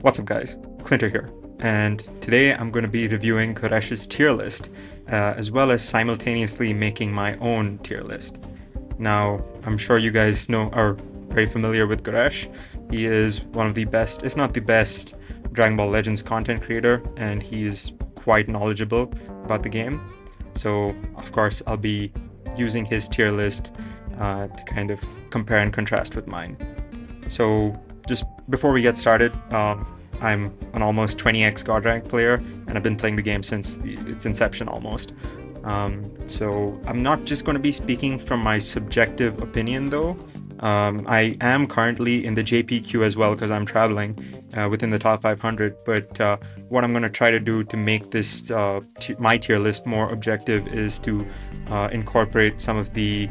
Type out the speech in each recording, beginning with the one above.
What's up guys, Clinter here, and today I'm going to be reviewing GORESH'S tier list, as well as simultaneously making my own tier list. Now, I'm sure you guys are very familiar with Goresh. He is one of the best, if not the best, Dragon Ball Legends content creator, and he's quite knowledgeable about the game. So, of course, I'll be using his tier list to kind of compare and contrast with mine. So, just before we get started, I'm an almost 20x God rank player, and I've been playing the game since its inception almost. So I'm not just going to be speaking from my subjective opinion though. I am currently in the JP as well because I'm traveling within the top 500, but what I'm going to try to do to make this my tier list more objective is to incorporate some of the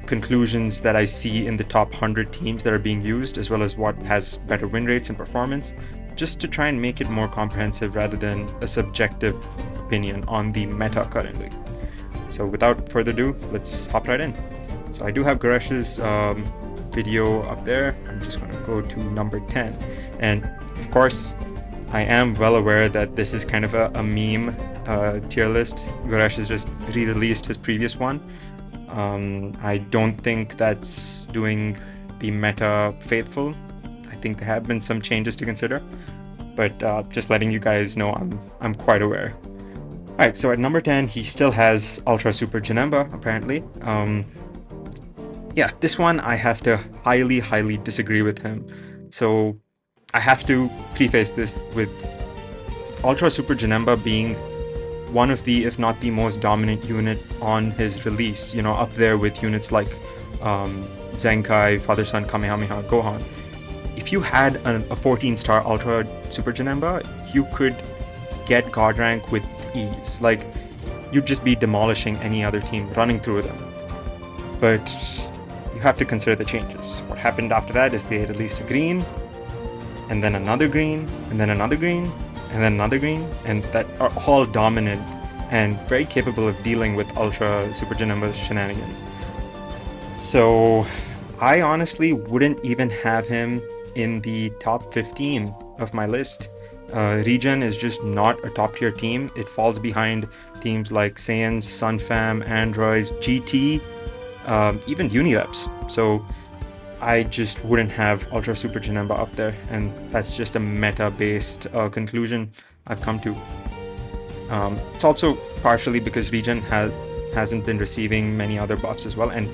conclusions that I see in the top 100 teams that are being used, as well as what has better win rates and performance, just to try and make it more comprehensive rather than a subjective opinion on the meta currently. So without further ado, let's hop right in. So I do have GORESH'S video up there. I'm just going to go to number 10. And of course, I am well aware that this is kind of a meme tier list. GORESH has just re-released his previous one. I don't think that's doing the meta faithful. I think there have been some changes to consider, but just letting you guys know I'm quite aware. Alright, so at number 10, he still has Ultra Super Janemba, apparently. Yeah, this one I have to highly disagree with him. So I have to preface this with Ultra Super Janemba being one of the, if not the most dominant unit on his release, you know, up there with units like Zenkai, Father-Son, Kamehameha, Gohan. If you had a 14-star Ultra Super Janemba, you could get God rank with ease. Like, you'd just be demolishing any other team, running through them. But you have to consider the changes. What happened after that is they released a green, and then another green, and then another green, and then another green, and that are all dominant and very capable of dealing with Ultra Super Janemba's shenanigans. So I honestly wouldn't even have him in the top 15 of my list. Regen is just not a top tier team. It falls behind teams like Saiyans, Sunfam, Androids, GT, even Unireps. So I just wouldn't have Ultra Super Janemba up there, and that's just a meta-based conclusion I've come to. It's also partially because Regen hasn't been receiving many other buffs as well, and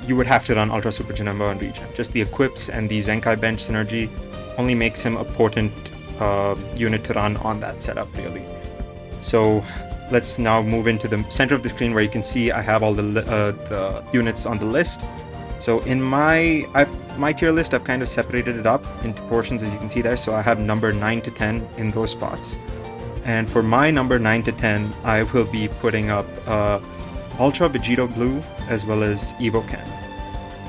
you would have to run Ultra Super Janemba on Regen. Just the equips and the Zenkai bench synergy only makes him a potent unit to run on that setup, really. So let's now move into the center of the screen where you can see I have all the units on the list. So in my tier list, I've kind of separated it up into portions, as you can see there. So I have number 9 to 10 in those spots. And for my number 9 to 10, I will be putting up Ultra Vegito Blue as well as Evocan.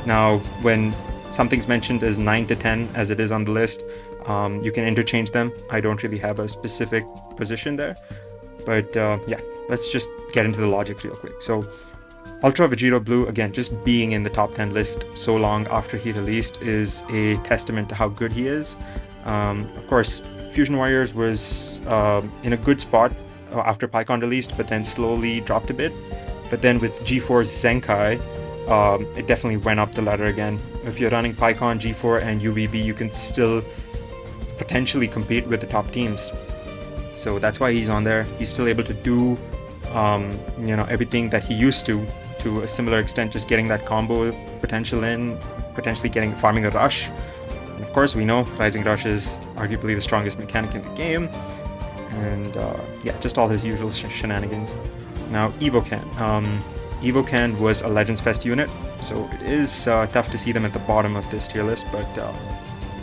Now, when something's mentioned as 9 to 10, as it is on the list, you can interchange them. I don't really have a specific position there. But yeah, let's just get into the logic real quick. So Ultra Vegito Blue, again, just being in the top 10 list so long after he released is a testament to how good he is. Of course, Fusion Warriors was in a good spot after PyCon released, but then slowly dropped a bit. But then with G4's Zenkai, it definitely went up the ladder again. If you're running PyCon, G4, and UVB, you can still potentially compete with the top teams. So that's why he's on there. He's still able to do you know, everything that he used to a similar extent, just getting that combo potential in, potentially farming a rush. And of course, we know Rising Rush is arguably the strongest mechanic in the game, and yeah, just all his usual shenanigans. Now Evocan. Evocan was a Legends Fest unit, so it is tough to see them at the bottom of this tier list, but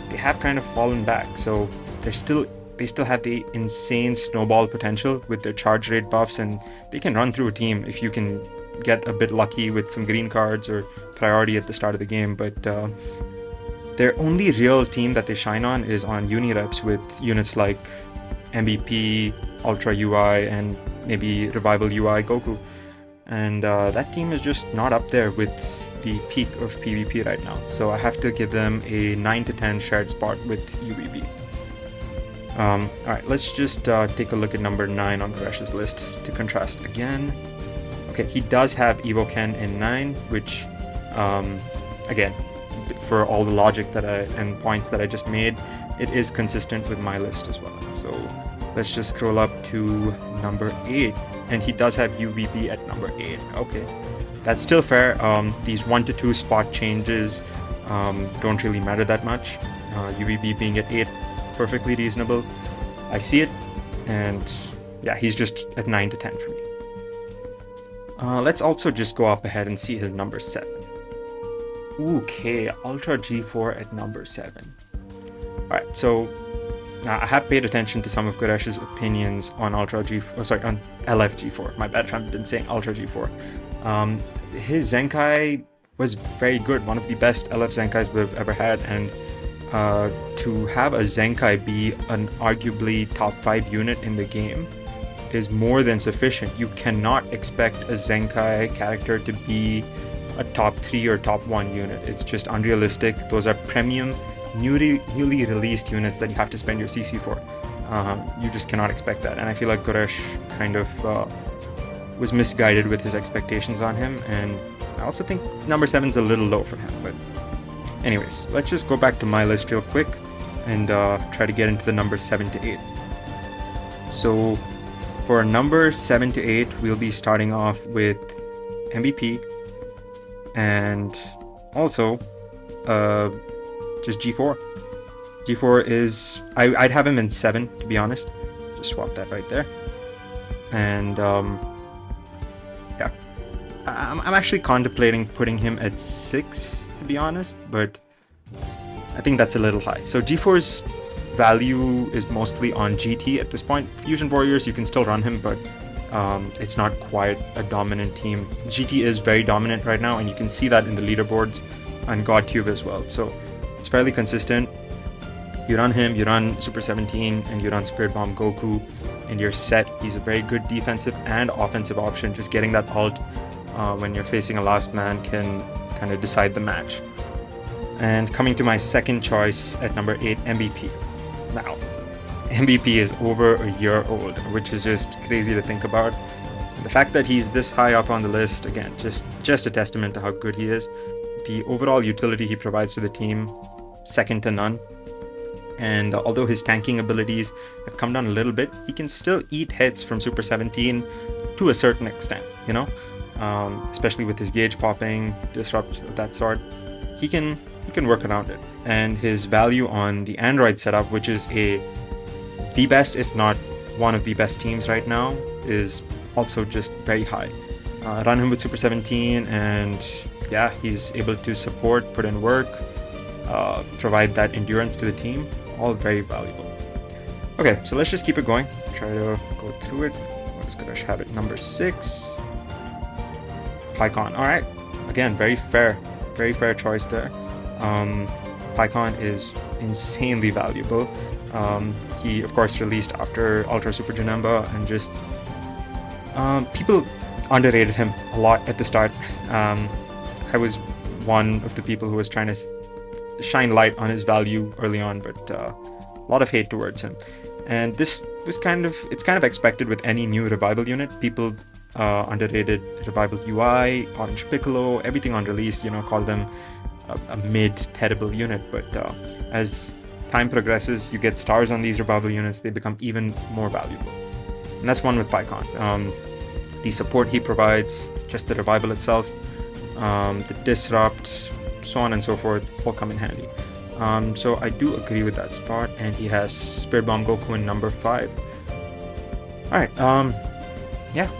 they have kind of fallen back. So they still have the insane snowball potential with their charge rate buffs, and they can run through a team if you can get a bit lucky with some green cards or priority at the start of the game. But their only real team that they shine on is on Unireps with units like MVP, Ultra UI, and maybe Revival UI Goku. And that team is just not up there with the peak of PvP right now. So I have to give them a 9 to 10 shared spot with UVB. Alright, let's just take a look at number 9 on GORESH'S list to contrast again. Okay, he does have Evoken in 9, which, again, for all the logic and points that I just made, it is consistent with my list as well. So let's just scroll up to number 8, and he does have UVP at number 8. Okay, that's still fair. These 1 to 2 spot changes don't really matter that much. UVP being at 8, perfectly reasonable. I see it, and yeah, he's just at 9 to 10 for me. Let's also just go up ahead and see his number 7. Okay, Ultra G4 at number 7. Alright, so I have paid attention to some of GORESH'S opinions on Ultra G4, on LF G4. My bad if I've been saying Ultra G4. His Zenkai was very good, one of the best LF Zenkais we've ever had, and to have a Zenkai be an arguably top 5 unit in the game is more than sufficient. You cannot expect a Zenkai character to be a top 3 or top 1 unit. It's just unrealistic. Those are premium, newly released units that you have to spend your CC for. You just cannot expect that, and I feel like GORESH kind of was misguided with his expectations on him, and I also think number 7's a little low for him. But anyways, let's just go back to my list real quick and try to get into the numbers 7 to 8. So for number 7 to 8, we'll be starting off with MVP, and also just G4. G4 is, I'd have him in 7, to be honest. Just swap that right there. And yeah, I'm actually contemplating putting him at 6, to be honest, but I think that's a little high. So G4's value is mostly on GT at this point. Fusion Warriors, you can still run him, but it's not quite a dominant team. GT is very dominant right now, and you can see that in the leaderboards on GodTube as well. So it's fairly consistent. You run him, you run Super 17, and you run Spirit Bomb Goku, and you're set. He's a very good defensive and offensive option. Just getting that ult when you're facing a last man can kind of decide the match. And coming to my second choice at number 8, MVP. Now, MVP is over a year old, which is just crazy to think about. And the fact that he's this high up on the list, again, just a testament to how good he is. The overall utility he provides to the team, second to none. And although his tanking abilities have come down a little bit, he can still eat hits from Super 17 to a certain extent, you know? Especially with his gauge popping, disrupt of that sort. He can work around it. And his value on the Android setup, which is the best, if not one of the best teams right now, is also just very high. Run him with Super 17, and yeah, he's able to support, put in work, provide that endurance to the team. All very valuable. Okay, so let's just keep it going. Try to go through it. What does GORESH have at number 6? Pycon. Alright, again, very fair choice there. Pycon is insanely valuable. He, of course, released after Ultra Super Janemba, and just people underrated him a lot at the start. I was one of the people who was trying to shine light on his value early on, but a lot of hate towards him. And this was kind of expected with any new revival unit. People underrated revival UI, Orange Piccolo, everything on release, called them a mid-terrible unit. But as time progresses, you get stars on these revival units, they become even more valuable. And that's one with Pycon. The support he provides, just the revival itself, the disrupt, so on and so forth, all come in handy. So I do agree with that spot, and he has Spirit Bomb Goku in number 5. Alright, yeah,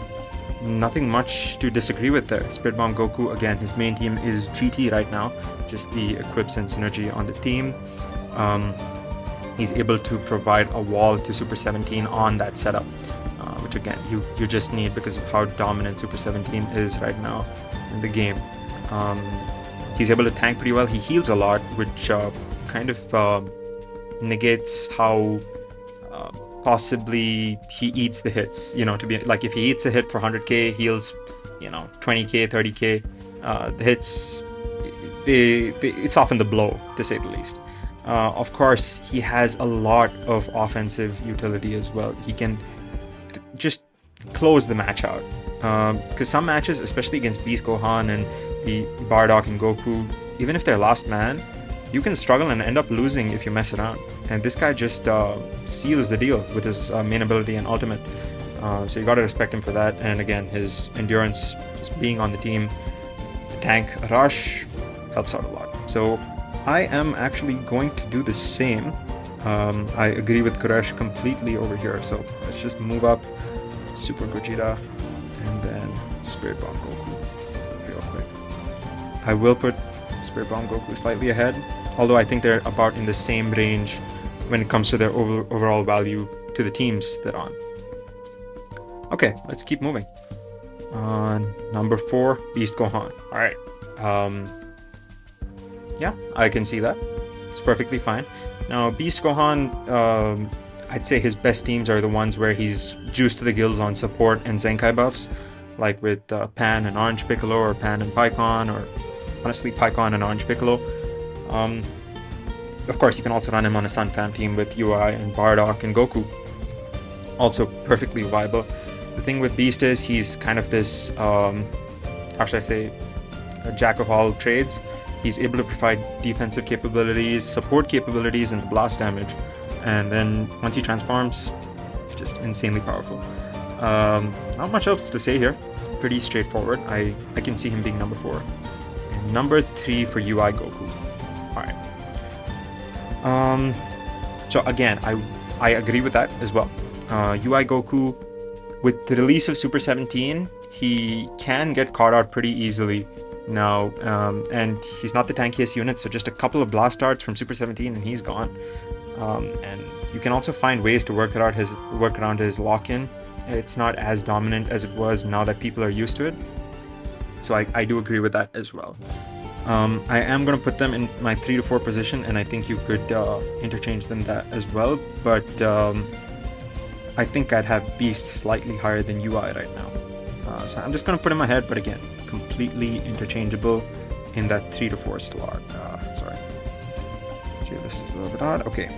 nothing much to disagree with there. Spirit Bomb Goku, again, his main team is GT right now, just the equips and synergy on the team. He's able to provide a wall to Super 17 on that setup, which again, you just need because of how dominant Super 17 is right now in the game. He's able to tank pretty well. He heals a lot, which kind of negates how possibly he eats the hits. To be like, if he eats a hit for 100k, heals 20k, 30k. The hits, they soften the blow, to say the least. Of course, he has a lot of offensive utility as well. He can just close the match out. Because some matches, especially against Beast Gohan and the Bardock and Goku, even if they're last man, you can struggle and end up losing if you mess around. And this guy just seals the deal with his main ability and ultimate. So you gotta respect him for that. And again, his endurance, just being on the team, the tank rush helps out a lot. So I am actually going to do the same. I agree with Goresh completely over here. So let's just move up Super Gogeta and then Spirit Bomb Goku real quick. I will put Spirit Bomb Goku slightly ahead, although I think they're about in the same range when it comes to their overall value to the teams they're on. Okay, let's keep moving. Number 4, Beast Gohan. Alright. Yeah, I can see that. It's perfectly fine. Now, Beast Gohan, I'd say his best teams are the ones where he's juiced to the gills on support and Zenkai buffs, like with Pan and Orange Piccolo, or Pan and Pikkon, or honestly Pikkon and Orange Piccolo. Of course, you can also run him on a Sun Fan team with UI and Bardock and Goku. Also perfectly viable. The thing with Beast is he's kind of this, how should I say, a jack of all trades. He's able to provide defensive capabilities, support capabilities, and the blast damage. And then once he transforms, just insanely powerful. Not much else to say here. It's pretty straightforward. I can see him being number 4. And number 3 for UI Goku. Alright. So again, I agree with that as well. UI Goku, with the release of Super 17, he can get caught out pretty easily now, and he's not the tankiest unit, so just a couple of blast darts from Super 17 and he's gone. And you can also find ways to work around his lock-in. It's not as dominant as it was now that people are used to it. So I do agree with that as well. I am going to put them in my 3 to 4 position, and I think you could interchange them that as well, but I think I'd have Beast slightly higher than UI right now. So I'm just going to put him ahead, but again, completely interchangeable in that 3 to 4 slot. Sorry. Tier list is a little bit odd. Okay.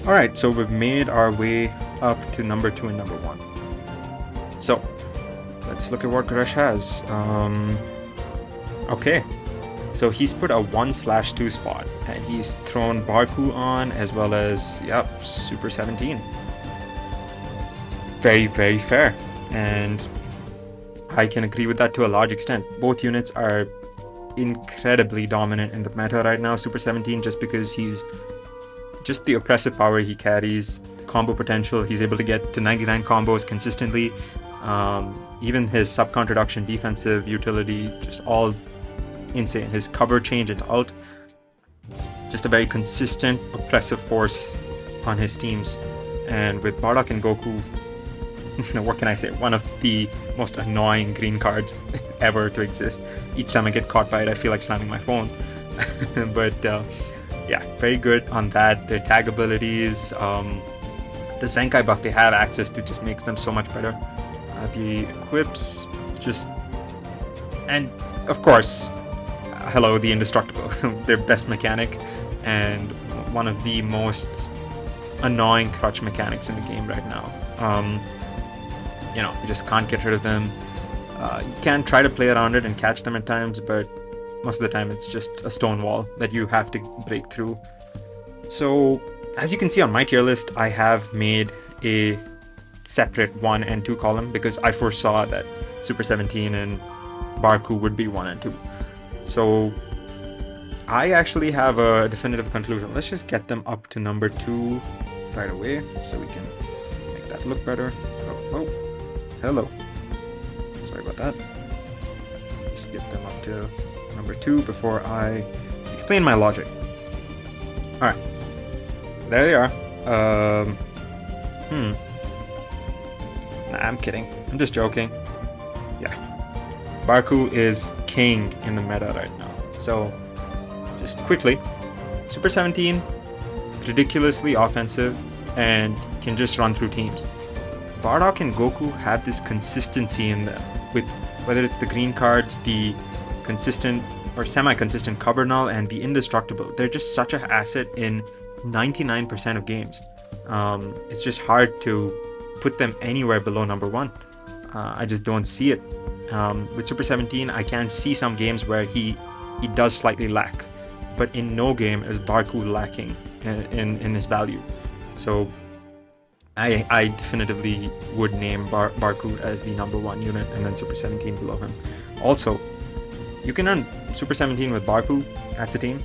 Alright, so we've made our way up to number 2 and number 1. So, let's look at what Goresh has. Okay. So he's put a 1/2 spot, and he's thrown Barku on, as well as, yep, Super 17. Very, very fair. And I can agree with that to a large extent. Both units are incredibly dominant in the meta right now. Super 17, just because he's just the oppressive power he carries, the combo potential, he's able to get to 99 combos consistently. Even his sub-count reduction, defensive utility, just all insane. His cover change into ult, just a very consistent, oppressive force on his teams. And with Bardock and Goku, what can I say? One of the most annoying green cards ever to exist. Each time I get caught by it, I feel like slamming my phone. But yeah, very good on that. Their tag abilities, the Zenkai buff they have access to just makes them so much better. The equips, just, and of course, hello, the Indestructible, their best mechanic, and one of the most annoying crutch mechanics in the game right now. You know, you just can't get rid of them. You can try to play around it and catch them at times, but most of the time it's just a stone wall that you have to break through. So, as you can see on my tier list, I have made a separate 1 and 2 column because I foresaw that Super 17 and Barku would be 1 and 2. So, I actually have a definitive conclusion. Let's just get them up to number 2 right away so we can make that look better. Oh, hello. Sorry about that. Let's get them up to number 2 before I explain my logic. Alright. There they are. Nah, I'm kidding. I'm just joking. Yeah. Barku is king in the meta right now. So, just quickly, Super 17, ridiculously offensive, and can just run through teams. Bardock and Goku have this consistency in them, with whether it's the green cards, the consistent or semi-consistent cover null, and the Indestructible. They're just such an asset in 99% of games. It's just hard to put them anywhere below number 1. I just don't see it. With Super 17, I can see some games where he does slightly lack, but in no game is Barku lacking in his value. So I definitively would name Barku as the number 1 unit, and then Super 17 below him. Also, you can run Super 17 with Barku, that's a team.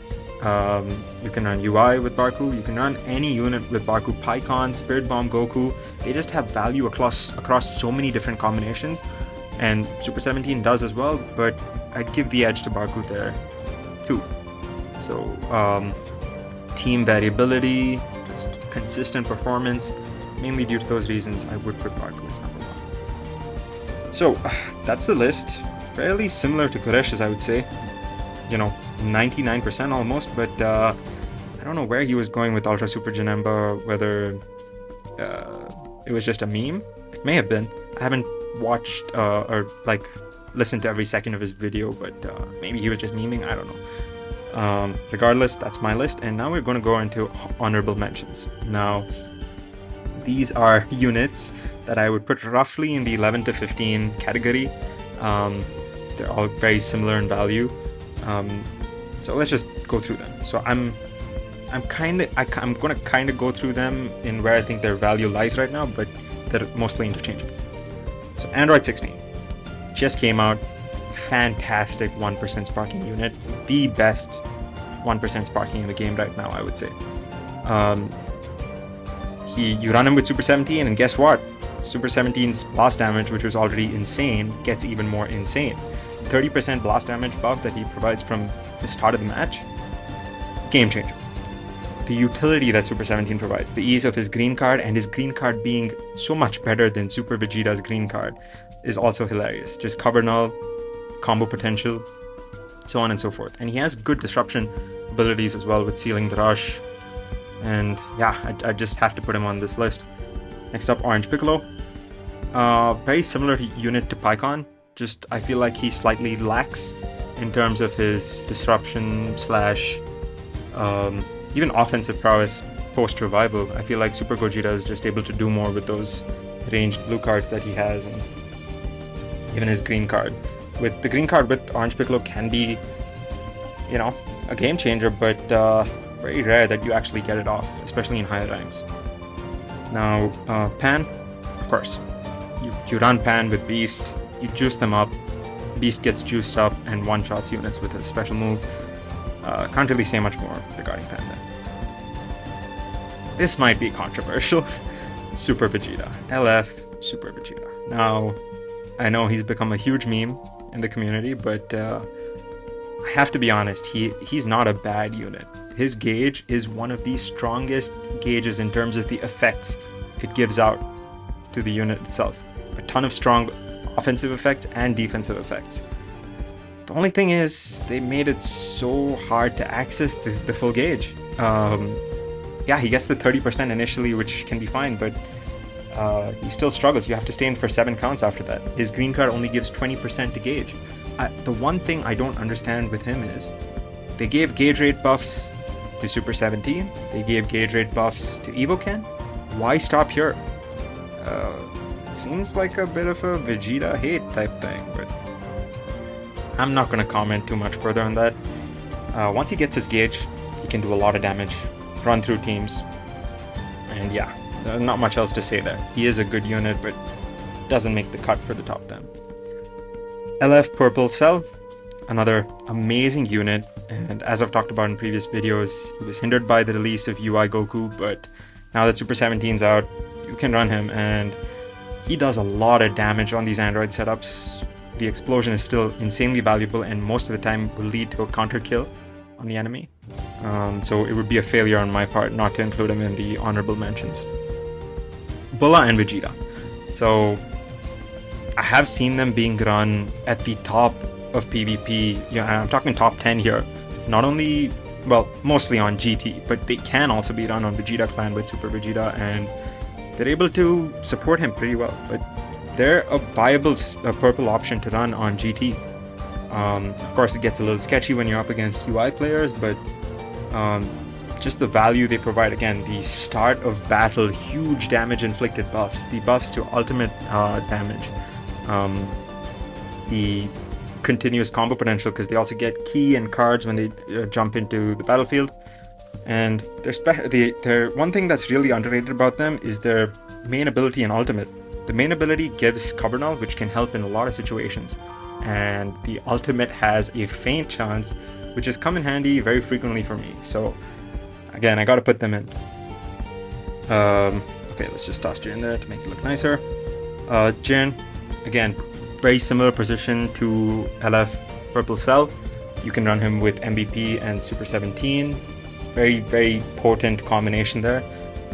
You can run UI with Barku, you can run any unit with Barku, PyCon, Spirit Bomb, Goku. They just have value across so many different combinations, and Super 17 does as well, but I'd give the edge to Barku there too. So team variability, just consistent performance, mainly due to those reasons, I would put Barku as number 1. So that's the list. Fairly similar to GORESH'S, I would say. 99% almost, but I don't know where he was going with Ultra Super Janemba, whether it was just a meme. It may have been. I haven't watched or listened to every second of his video, but maybe he was just memeing, I don't know. Regardless, that's my list, and now we're going to go into honorable mentions. Now, these are units that I would put roughly in the 11 to 15 category. They're all very similar in value. So let's just go through them. So I'm gonna kind of go through them in where I think their value lies right now, but they're mostly interchangeable. So Android 16 just came out. Fantastic 1% sparking unit, the best 1% sparking in the game right now, I would say. You run him with Super 17, and guess what? Super 17's blast damage, which was already insane, gets even more insane. 30% blast damage buff that he provides from the start of the match, game changer. The utility that Super 17 provides, the ease of his green card, and his green card being so much better than Super Vegeta's green card, is also hilarious. Just cover null, combo potential, so on and so forth. And he has good disruption abilities as well with sealing the rush. And yeah, I just have to put him on this list. Next up, Orange Piccolo. Very similar unit to PyCon. Just I feel like he slightly lacks in terms of his disruption slash even offensive prowess post revival. I feel like Super Gogeta is just able to do more with those ranged blue cards that he has, and even his green card. With the green card with Orange Piccolo can be, a game changer, but very rare that you actually get it off, especially in higher ranks. Now, Pan, of course, you run Pan with Beast, you juice them up, Beast gets juiced up and one-shots units with his special move. Can't really say much more regarding Pan then. This might be controversial. Super Vegeta. LF Super Vegeta. Now, I know he's become a huge meme in the community, but I have to be honest, he's not a bad unit. His gauge is one of the strongest gauges in terms of the effects it gives out to the unit itself. A ton of strong offensive effects and defensive effects. The only thing is, they made it so hard to access the full gauge. Yeah, he gets the 30% initially, which can be fine, but he still struggles. You have to stay in for 7 counts after that. His green card only gives 20% to gauge. The one thing I don't understand with him is, they gave gauge rate buffs to Super 17, they gave gauge rate buffs to Evoken. Why stop here? Seems like a bit of a Vegeta hate type thing, but I'm not going to comment too much further on that. Once he gets his gauge, he can do a lot of damage, run through teams, and yeah, not much else to say there. He is a good unit, but doesn't make the cut for the top 10. LF Purple Cell, another amazing unit, and as I've talked about in previous videos, he was hindered by the release of UI Goku, but now that Super 17's out, you can run him, and he does a lot of damage on these Android setups. The explosion is still insanely valuable, and most of the time will lead to a counter kill on the enemy. So it would be a failure on my part not to include him in the honorable mentions. Bulla and Vegeta. So I have seen them being run at the top of PvP. I'm talking top 10 here. Not only, well, mostly on GT, but they can also be run on Vegeta Clan with Super Vegeta, and they're able to support him pretty well. But they're a viable purple option to run on GT. Of course, it gets a little sketchy when you're up against UI players, but just the value they provide. Again, the start of battle, huge damage inflicted buffs, the buffs to ultimate damage, the continuous combo potential because they also get key and cards when they jump into the battlefield. And their one thing that's really underrated about them is their main ability and ultimate. The main ability gives cover null, which can help in a lot of situations, and the ultimate has a feint chance, which has come in handy very frequently for me. So again, I got to put them in. Okay, let's just toss Jin there to make it look nicer. Jin, again, very similar position to LF Purple Cell. You can run him with MVP and Super 17. Very, very potent combination there.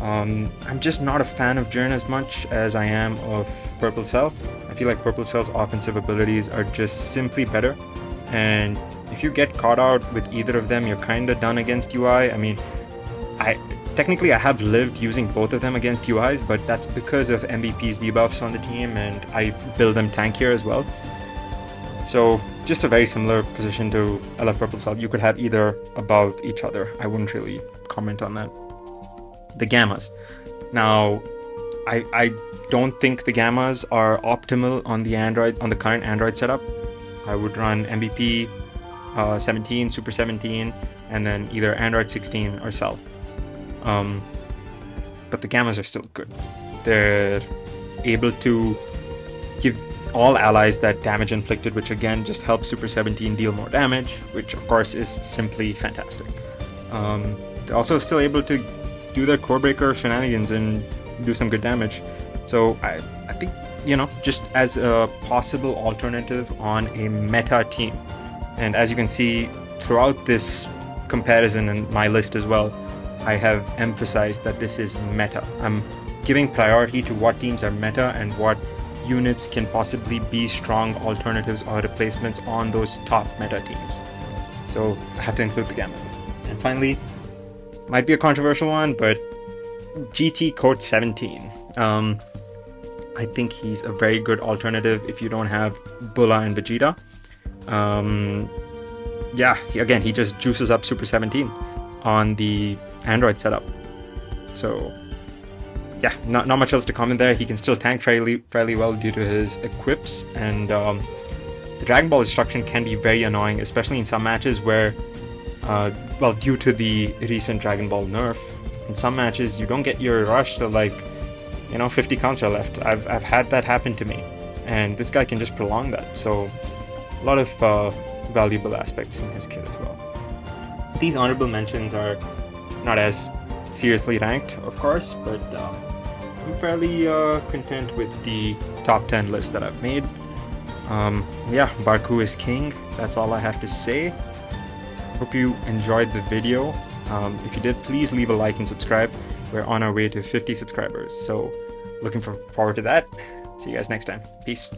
I'm just not a fan of Jin as much as I am of Purple Cell. I feel like Purple Cell's offensive abilities are just simply better. And if you get caught out with either of them, you're kind of done against UI. I mean, technically I have lived using both of them against UIs, but that's because of MVP's debuffs on the team, and I build them tankier as well. So just a very similar position to LF Purple Cell. You could have either above each other. I wouldn't really comment on that. The Gammas. Now, I don't think the Gammas are optimal on the current Android setup. I would run MVP 17, Super 17, and then either Android 16 or Cell. But the Gammas are still good. They're able to give all allies that damage inflicted, which again just helps Super 17 deal more damage, which of course is simply fantastic. They're also still able to do their core breaker shenanigans and do some good damage. So I think, just as a possible alternative on a meta team. And as you can see throughout this comparison and my list as well, I have emphasized that this is meta. I'm giving priority to what teams are meta and what units can possibly be strong alternatives or replacements on those top meta teams. So I have to include the Gammas. And finally, might be a controversial one, but GT Coach 17. I think he's a very good alternative if you don't have Bulla and Vegeta. Again, he just juices up Super 17 on the Android setup. So yeah, not much else to comment there. He can still tank fairly well due to his equips, and the Dragon Ball destruction can be very annoying, especially in some matches where due to the recent Dragon Ball nerf, in some matches you don't get your rush till 50 counts are left. I've had that happen to me, and this guy can just prolong that. So a lot of valuable aspects in his kit as well. These honorable mentions are not as seriously ranked, of course, but I'm fairly content with the top 10 list that I've made. Barku is king. That's all I have to say. Hope you enjoyed the video. If you did, please leave a like and subscribe. We're on our way to 50 subscribers, so looking forward to that. See you guys next time. Peace.